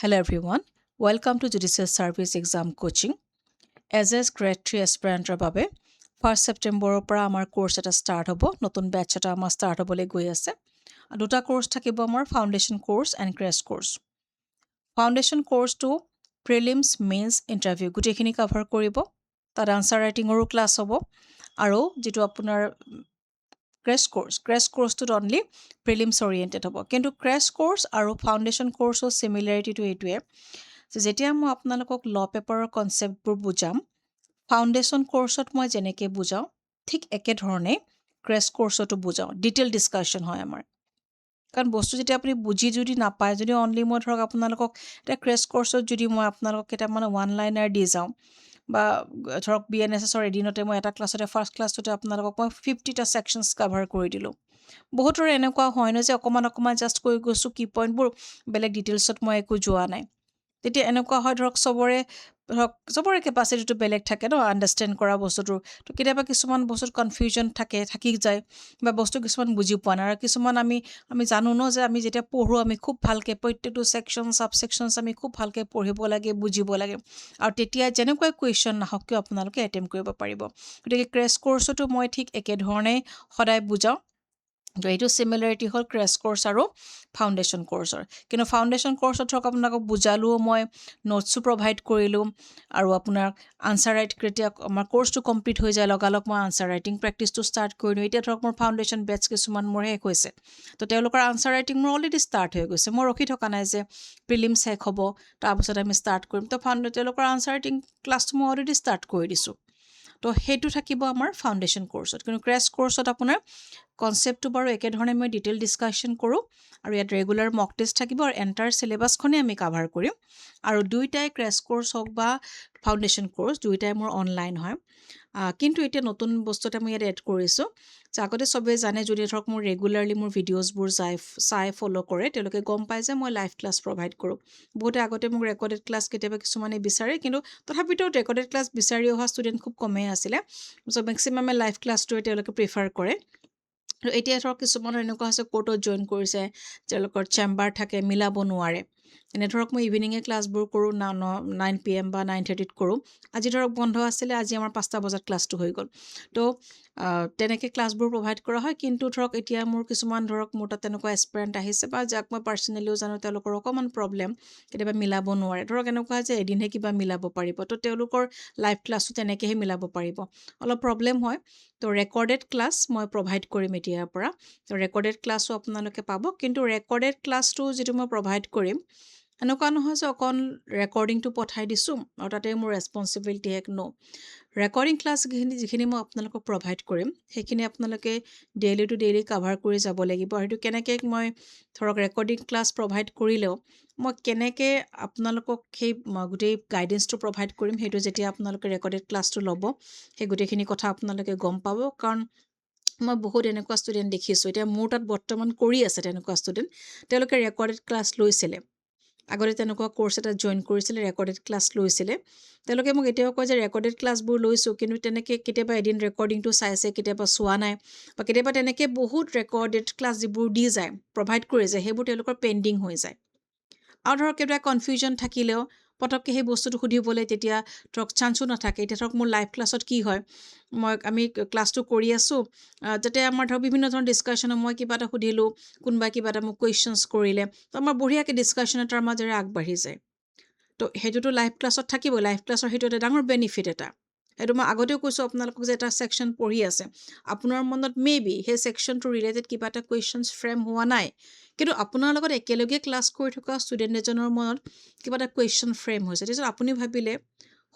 Hello everyone. Welcome to Judicial Service Exam Coaching. As a Grade 3 aspirant বাবে 1 September পৰা আমাৰ course এটা start হ'ব নতুন ব্যাচ এটা আমাৰ ষ্টাৰ্ট হ'বলৈ গৈ আছে দুটা কোৰ্স থাকিব আমাৰ foundation course and crash course foundation কোৰ্সটো প্ৰিলিমছ মেইনছ ইণ্টাৰভিউ গোটেইখিনি কভাৰ কৰিব তাৰ আনসাৰ ৰাইটিঙৰো ক্লাছ হ'ব আৰু যেটো আপোনাৰ ক্ৰেছ কোৰ্সটোত অনলি প্ৰিলিমছ অৰিয়েণ্টেড হ'ব কিন্তু ক্ৰেছ কোৰ্স আৰু ফাউণ্ডেশ্যন কোৰ্সৰ সিমিলাৰিটিটো এইটোৱে যেতিয়া মই আপোনালোকক ল পেপাৰৰ কনসেপ্টবোৰ বুজাম ফাউণ্ডেশ্যন কোৰ্সত মই যেনেকৈ বুজাওঁ ঠিক একে ধৰণে ক্ৰেছ কোৰ্সতো বুজাওঁ ডিটেইল ডিসকাশন হয় আমাৰ কাৰণ বস্তু যেতিয়া আপুনি বুজি যদি নাপায় যদি অনলি মই ধৰক আপোনালোকক এটা ক্ৰেছ কোৰ্সত যদি মই আপোনালোকক এটা মানে ওৱান লাইনাৰ দি যাওঁ বা ধৰক বিএনএছএছৰ এদিনতে মই এটা ক্লাছতে ফাৰ্ষ্ট ক্লাছতে আপোনালোকক মই 50টা সেকশনস কভাৰ কৰি দিলো বহুতৰ এনেকুৱা হয় ন যে অকমান জাস্ট কৈ গৈছো কি পইণ্টবোৰ বেলেগ ডিটেইলছত মই একো যোৱা নাই তেতিয়া এনেকুৱা হয় ধৰক সবৰে কেপাসিটিটো বেলেগ থাকে ন আন্ডাৰষ্টেণ্ড কৰা বস্তুটো তো কেতিয়াবা কিছুমান বস্তুত কনফিউজন থাকি যায় বা বস্তু কিছুমান বুজি পোৱা নাই আৰু কিছুমান আমি জানো ন যে আমি যেতিয়া পঢ়ো আমি খুব ভালকে প্ৰত্যেকটো সেকশন সাব সেকশনস আমি খুব ভালকে পঢ়িব লাগে বুজিব লাগে আৰু তেতিয়া যেনেকৈ কুৱেশ্যন নাহক কিয় আপোনালোকে এটেম্প কৰিব পাৰিব গতিকে ক্ৰেছ কোৰ্সতো মই ঠিক একে ধৰণে সদায় বুজাওঁ তো এইটো সিমিলাৰিটি হ'ল ক্ৰেছ কোৰ্স আৰু ফাউণ্ডেশ্যন কোৰ্সৰ কিন্তু ফাউণ্ডেশ্যন কোৰ্সত ধৰক আপোনালোকক বুজালোও মই নোটছো প্ৰভাইড কৰিলোঁ আৰু আপোনাৰ আনসাৰ ৰাইট ক্ৰিটিয়া আমাৰ কোৰ্সটো কমপ্লিট হৈ যায় লগালগ মই আনসাৰ ৰাইটিং প্ৰেক্টিছটো ষ্টাৰ্ট কৰিলোঁ এতিয়া ধৰক মোৰ ফাউণ্ডেশ্যন বেটছ কিছুমান মোৰ শেষ হৈছে তো তেওঁলোকৰ আনসাৰ ৰাইটিং মোৰ অলৰেডি ষ্টাৰ্ট হৈ গৈছে মই ৰখি থকা নাই যে প্ৰিলিমছ শেষ হ'ব তাৰপিছত আমি ষ্টাৰ্ট কৰিম তো তেওঁলোকৰ আনসাৰ ৰাইটিং ক্লাছটো মই অলৰেডি ষ্টাৰ্ট কৰি দিছোঁ তো সেইটো থাকিব আমাৰ ফাউণ্ডেশ্যন কোৰ্সত কিন্তু ক্ৰেছ কোৰ্সত আপোনাৰ কনসেপ্টটো বাৰু একেধৰণে মই ডিটেইল ডিসকাশন কৰোঁ আৰু ইয়াত ৰেগুলাৰ মক টেষ্ট থাকিব আৰু এণ্টাৰ সিলেবাছখনে আমি কভাৰ কৰিম আৰু দুইটাই ক্ৰেছ কোৰ্স হওক বা ফাউণ্ডেশ্যন কোৰ্স দুইটাই মোৰ অনলাইন হয় কিন্তু এতিয়া নতুন বস্তু এটা মই ইয়াত এড কৰিছোঁ যে আগতে সবেই জানে যদি ধৰক মোৰ ৰেগুলাৰলি মোৰ ভিডিঅ'জবোৰ চাই ফ'ল' কৰে তেওঁলোকে গম পায় যে মই লাইভ ক্লাছ প্ৰভাইড কৰোঁ বহুতে আগতে মোক ৰেকৰ্ডেড ক্লাছ কেতিয়াবা কিছুমানে বিচাৰে কিন্তু তথাপিতো ৰেকৰ্ডেড ক্লাছ বিচাৰি অহা ষ্টুডেণ্ট খুব কমেই আছিলে চ' মেক্সিমামে লাইভ ক্লাছটোৱে তেওঁলোকে প্ৰিফাৰ কৰে আৰু এতিয়া ধৰক কিছুমানৰ এনেকুৱা হৈছে কোৰ্টত জইন কৰিছে তেওঁলোকৰ চেম্বাৰ থাকে মিলাব নোৱাৰে এনে ধৰক মই ইভিনিঙে ক্লাছবোৰ কৰোঁ 9 PM বা 9:30ত কৰোঁ আজি ধৰক বন্ধ আছিলে আজি আমাৰ 5টা বজাত ক্লাছটো হৈ গ'ল তো তেনেকৈ ক্লাছবোৰ প্ৰভাইড কৰা হয় কিন্তু ধৰক এতিয়া মোৰ কিছুমান ধৰক মোৰ তাত তেনেকুৱা এস্পিৰেণ্ট আহিছে বা যাক মই পাৰ্চনেলিও জানো তেওঁলোকৰ অকণমান প্ৰব্লেম কেতিয়াবা মিলাব নোৱাৰে ধৰক এনেকুৱা যে এদিনহে কিবা মিলাব পাৰিব তো তেওঁলোকৰ লাইভ ক্লাছো তেনেকৈহে মিলাব পাৰিব অলপ প্ৰব্লেম হয় তো ৰেকৰ্ডেড ক্লাছ মই প্ৰভাইড কৰিম এতিয়াৰ পৰা তো ৰেকৰ্ডেড ক্লাছো আপোনালোকে পাব কিন্তু ৰেকৰ্ডেড ক্লাছটো যিটো মই প্ৰভাইড কৰিম এনেকুৱা নহয় যে অকল ৰেকৰ্ডিংটো পঠাই দিছোঁ আৰু তাতে মোৰ ৰেছপনচিবিলিটি ৰেকৰ্ডিং ক্লাছ যিখিনি মই আপোনালোকক প্ৰভাইড কৰিম সেইখিনি আপোনালোকে ডেইলি টু ডেইলি কভাৰ কৰি যাব লাগিব আৰু সেইটো কেনেকৈ মই ধৰক ৰেকৰ্ডিং ক্লাছ প্ৰভাইড কৰিলেও মই কেনেকৈ আপোনালোকক সেই গোটেই গাইডেন্সটো প্ৰভাইড কৰিম সেইটো যেতিয়া আপোনালোকে ৰেকৰ্ডেড ক্লাছটো ল'ব সেই গোটেইখিনি কথা আপোনালোকে গম পাব কাৰণ মই বহুত এনেকুৱা ষ্টুডেণ্ট দেখিছোঁ এতিয়া মোৰ তাত বৰ্তমান কৰি আছে তেনেকুৱা ষ্টুডেণ্ট তেওঁলোকে ৰেকৰ্ডেড ক্লাছ লৈছিলে আগতে তেনেকুৱা কোৰ্স এটা জইন কৰিছিলে ৰেকৰ্ডেড ক্লাছ লৈছিলে তেওঁলোকে মোক এতিয়াও কয় যে ৰেকৰ্ডেড ক্লাছবোৰ লৈছোঁ কিন্তু তেনেকৈ কেতিয়াবা এদিন ৰেকৰ্ডিংটো চাইছে কেতিয়াবা চোৱা নাই বা কেতিয়াবা তেনেকৈ বহুত ৰেকৰ্ডেড ক্লাছ যিবোৰ দি যায় প্ৰভাইড কৰি যায় সেইবোৰ তেওঁলোকৰ পেণ্ডিং হৈ যায় আৰু ধৰক কেতিয়াবা কনফিউজন থাকিলেও পটককৈ সেই বস্তুটো সুধিবলৈ তেতিয়া ধৰক চান্সো নাথাকে এতিয়া ধৰক মোৰ লাইভ ক্লাছত কি হয় আমি ক্লাছটো কৰি আছোঁ যাতে আমাৰ ধৰক বিভিন্ন ধৰণৰ ডিছকাশ্যন মই কিবা এটা সুধিলোঁ কোনোবাই কিবা এটা মোক কুৱেশ্যনছ কৰিলে তো আমাৰ বঢ়িয়াকৈ ডিছকাশ্যন এটাৰ মাজেৰে আগবাঢ়ি যায় তো সেইটোতো লাইভ ক্লাছত থাকিব লাইভ ক্লাছৰ সেইটো এটা ডাঙৰ বেনিফিট এটা সেইটো মই আগতেও কৈছোঁ আপোনালোকক যে এটা ছেকশ্যন পঢ়ি আছে আপোনাৰ মনত মেবি সেই ছেকশ্যনটো ৰিলেটেড কিবা এটা কুৱেশ্যনছ ফ্ৰেম হোৱা নাই কিন্তু আপোনাৰ লগত একেলগে ক্লাছ কৰি থকা ষ্টুডেণ্ট এজনৰ মনত কিবা এটা কুৱেশ্যন ফ্ৰেম হৈছে তাৰপিছত আপুনি ভাবিলে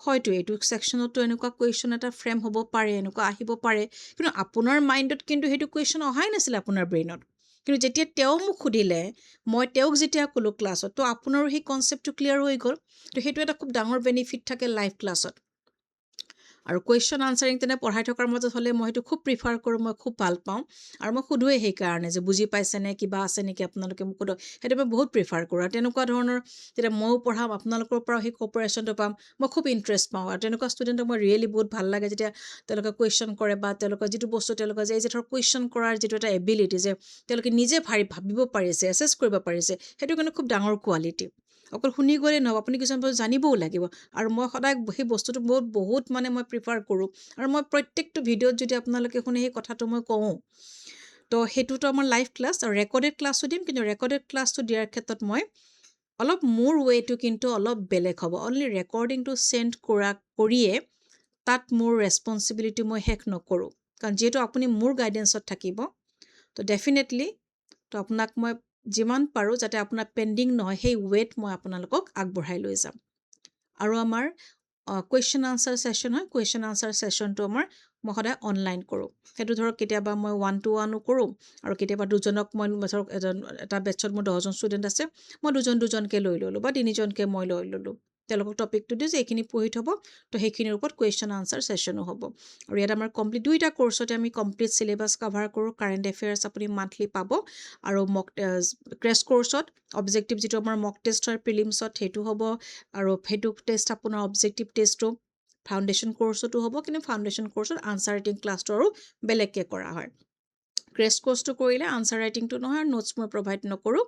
হয়তো এইটো ছেকশ্যনতো এনেকুৱা কুৱেশ্যন এটা ফ্ৰেম হ'ব পাৰে এনেকুৱা আহিব পাৰে কিন্তু আপোনাৰ মাইণ্ডত কিন্তু সেইটো কুৱেশ্যন অহাই নাছিলে আপোনাৰ ব্ৰেইনত কিন্তু যেতিয়া তেওঁ মোক সুধিলে মই তেওঁক যেতিয়া ক'লোঁ ক্লাছত তো আপোনাৰো সেই কনচেপ্টটো ক্লিয়াৰ হৈ গ'ল তো সেইটো এটা খুব ডাঙৰ বেনিফিট থাকে লাইভ ক্লাছত আৰু কুৱেশ্যন আনচাৰিং তেনে পঢ়াই থকাৰ মাজত হ'লে মই সেইটো খুব প্ৰিফাৰ কৰোঁ মই খুব ভাল পাওঁ আৰু মই সোধোৱেই সেইকাৰণে যে বুজি পাইছেনে কিবা আছে নেকি আপোনালোকে মোক সোধক সেইটো মই বহুত প্ৰিফাৰ কৰোঁ আৰু তেনেকুৱা ধৰণৰ যেতিয়া ময়ো পঢ়াম আপোনালোকৰ পৰাও সেই কপাৰেশ্যনটো পাম মই খুব ইণ্টাৰেষ্ট পাওঁ আৰু তেনেকুৱা ষ্টুডেণ্টক মই ৰিয়েলি বহুত ভাল লাগে যেতিয়া তেওঁলোকে কুৱেশ্যন কৰে বা তেওঁলোকৰ যিটো বস্তু তেওঁলোকৰ যে এই যে ধৰক কুৱেশ্যন কৰাৰ যিটো এটা এবিলিটি যে তেওঁলোকে নিজে ভাবিব পাৰিছে এছেছ কৰিব পাৰিছে সেইটো কাৰণে খুব ডাঙৰ কোৱালিটি অকল শুনি গ'লেই নহ'ব, আপুনি কিছুমান বস্তু জানিবও লাগিব। আৰু মই সদায় সেই বস্তুটো বহুত মানে মই প্ৰিফাৰ কৰোঁ। আৰু মই প্ৰত্যেকটো ভিডিঅ'ত যদি আপোনালোকে শুনে সেই কথাটো মই কওঁ। তো সেইটোতো আমাৰ লাইভ ক্লাছ, আৰু ৰেকৰ্ডেড ক্লাছো দিম, কিন্তু ৰেকৰ্ডেড ক্লাছটো দিয়াৰ ক্ষেত্ৰত মই অলপ মোৰ ৱেটো কিন্তু অলপ বেলেগ হ'ব। অনলি ৰেকৰ্ডিংটো চেণ্ড কৰিয়ে তাত মোৰ ৰেছপনচিবিলিটি মই শেষ নকৰোঁ, কাৰণ যিহেতু আপুনি মোৰ গাইডেঞ্চত থাকিব। তো ডেফিনেটলি তো আপোনাক মই যিমান পাৰোঁ যাতে আপোনাৰ পেণ্ডিং নহয়, সেই ৱেট মই আপোনালোকক আগবঢ়াই লৈ যাম। আৰু আমাৰ কুৱেশ্যন আনচাৰ ছেশ্যন হয়, কুৱেশ্যন আনচাৰ ছেশ্যনটো মই সদায় অনলাইন কৰোঁ। সেইটো ধৰক কেতিয়াবা মই 1-to-1ও কৰোঁ, আৰু কেতিয়াবা দুজনক মই ধৰক এটা বেটছত মোৰ 10জন ষ্টুডেণ্ট আছে, মই দুজনকৈ লৈ ল'লোঁ, বা 3জনকৈ মই লৈ ল'লোঁ। তেওঁলোকক টপিকটো দিওঁ যে এইখিনি পঢ়ি থ'ব, তো সেইখিনিৰ ওপৰত কুৱেশ্যন আনচাৰ ছেশ্যনো হ'ব। আৰু ইয়াত আমাৰ দুইটা কৰ্চতে আমি কমপ্লিট চিলেবাছ কাভাৰ কৰোঁ। কাৰেণ্ট এফেয়াৰ্ছ আপুনি মান্থলি পাব, আৰু ক্ৰেছ কৰ্চত অবজেক্টিভ যিটো আমাৰ মক টেষ্ট হয় প্ৰিলিমছত, সেইটো হ'ব। আৰু সেইটো টেষ্ট আপোনাৰ অবজেক্টিভ টেষ্টটো ফাউণ্ডেশ্যন কৰ্চতো হ'ব, কিন্তু ফাউণ্ডেশ্যন কৰ্চত আনচাৰ ৰাইটিং ক্লাছটো আৰু বেলেগকৈ কৰা হয়। ক্ৰেছ কৰ্চটো কৰিলে আনচাৰ ৰাইটিংটো নহয়, আৰু নোটছ মই প্ৰভাইড নকৰোঁ,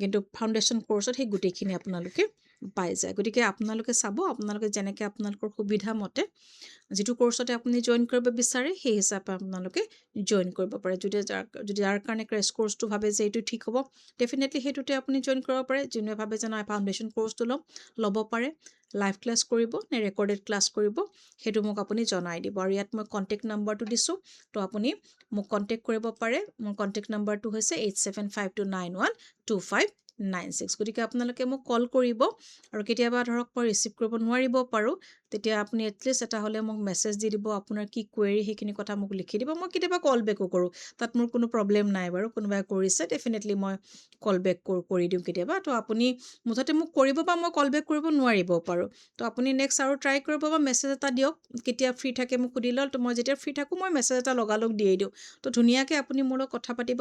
কিন্তু ফাউণ্ডেশ্যন কৰ্চত সেই গোটেইখিনি আপোনালোকে পাই যায়। গতিকে আপোনালোকে চাব, আপোনালোকে যেনেকৈ আপোনালোকৰ সুবিধা মতে যিটো কৰ্চতে আপুনি জইন কৰিব বিচাৰে সেই হিচাপে আপোনালোকে জইন কৰিব পাৰে। যদি যাৰ কাৰণে ক্ৰেছ কৰ্চটো ভাবে যে এইটো ঠিক হ'ব, ডেফিনেটলি সেইটোতে আপুনি জইন কৰিব পাৰে। যোনে ভাবে যে নহয় ফাউণ্ডেশ্যন কৰ্চটো ল'ব পাৰে। লাইভ ক্লাছ কৰিব নে ৰেকৰ্ডেড ক্লাছ কৰিব, সেইটো মোক আপুনি জনাই দিব। আৰু ইয়াত মই কণ্টেক্ট নাম্বাৰটো দিছোঁ, তো আপুনি মোক কণ্টেক্ট কৰিব পাৰে। মোৰ কণ্টেক্ট নাম্বাৰটো হৈছে 8752912596। গতিকে আপোনালোকে মোক কল কৰিব, আৰু কেতিয়াবা ধৰক মই ৰিচিভ কৰিব নোৱাৰিব পাৰোঁ, তেতিয়া আপুনি এটলিষ্ট এটা হ'লে মোক মেছেজ দি দিব, আপোনাৰ কি কুৱেৰি সেইখিনি কথা মোক লিখি দিব। মই কেতিয়াবা কল বেকো কৰোঁ, তাত মোৰ কোনো প্ৰব্লেম নাই বাৰু। কোনোবাই কৰিছে ডেফিনেটলি মই কল বেক কৰি দিওঁ কেতিয়াবা। তো আপুনি মুঠতে মোক কৰিব, বা মই কল বেক কৰিব নোৱাৰিব পাৰোঁ। তো আপুনি নেক্সট আৰু ট্ৰাই কৰিব, বা মেছেজ এটা দিয়ক, কেতিয়া ফ্ৰী থাকে মোক সুধি লওক। তো মই যেতিয়া ফ্ৰী থাকোঁ মই মেছেজ এটা লগালগ দিয়েই দিওঁ। তো ধুনীয়াকৈ আপুনি মোৰ লগত কথা পাতিব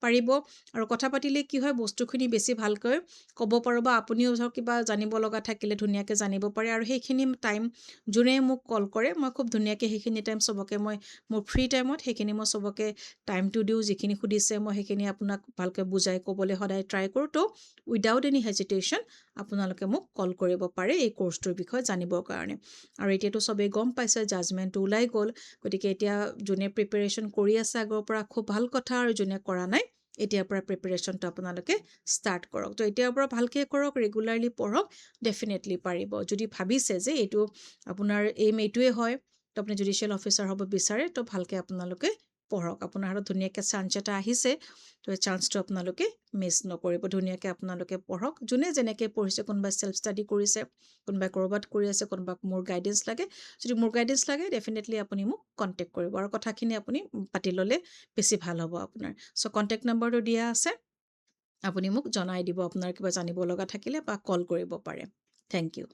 পাৰিব। আৰু কথা পাতিলে কি হয়, বস্তুখিনি বেছি ভালকৈ ক'ব পাৰোঁ, বা আপুনিও ধৰক কিবা জানিব লগা থাকিলে ধুনীয়াকৈ জানিব পাৰে। আৰু সেইখিনি টাইম যোনে মোক কল কৰে, মই খুব ধুনীয়াকৈ সেইখিনি টাইম চবকে মই মোৰ ফ্ৰী টাইমত সেইখিনি মই চবকে টাইমটো দিওঁ। যিখিনি সুধিছে মই সেইখিনি আপোনাক ভালকৈ বুজাই ক'বলৈ সদায় ট্ৰাই কৰোঁ। তো উইদাউট এনি হেজিটেশ্যন আপোনালোকে মোক কল কৰিব পাৰে এই কৰ্চটোৰ বিষয়ে জানিবৰ কাৰণে। আৰু এতিয়াতো চবেই গম পাইছে, জাজমেণ্টটো ওলাই গ'ল। গতিকে এতিয়া যোনে প্ৰিপেৰেশ্যন কৰি আছে আগৰ পৰা, খুব ভাল কথা। আৰু যোনে কৰা নাই, এতিয়াৰ পৰা প্ৰিপেৰেশ্যনটো আপোনালোকে ষ্টাৰ্ট কৰক। তো এতিয়াৰ পৰা ভালকৈ কৰক, ৰেগুলাৰলি পঢ়ক, ডেফিনেটলি পাৰিব। যদি ভাবিছে যে এইটো আপোনাৰ এইম এইটোৱে হয়, তো আপুনি জুডিচিয়েল অফিচাৰ হ'ব বিচাৰে, তো ভালকৈ আপোনালোকে পঢ়ক। আপোনাৰ হাতত ধুনীয়াকৈ চান্স এটা আহিছে, তো এই চান্সটো আপোনালোকে মিছ নকৰিব। ধুনীয়াকৈ আপোনালোকে পঢ়ক। যোনে যেনেকৈ পঢ়িছে, কোনোবাই ছেল্ফ ষ্টাডি কৰিছে, কোনোবাই ক'ৰবাত কৰি আছে, কোনোবাক মোৰ গাইডেঞ্চ লাগে। যদি মোৰ গাইডেঞ্চ লাগে, ডেফিনেটলি আপুনি মোক কণ্টেক্ট কৰিব, আৰু কথাখিনি আপুনি পাতি ল'লে বেছি ভাল হ'ব আপোনাৰ। চ' কণ্টেক্ট নাম্বাৰটো দিয়া আছে, আপুনি মোক জনাই দিব আপোনাৰ কিবা জানিব লগা থাকিলে, বা কল কৰিব পাৰে। Thank U.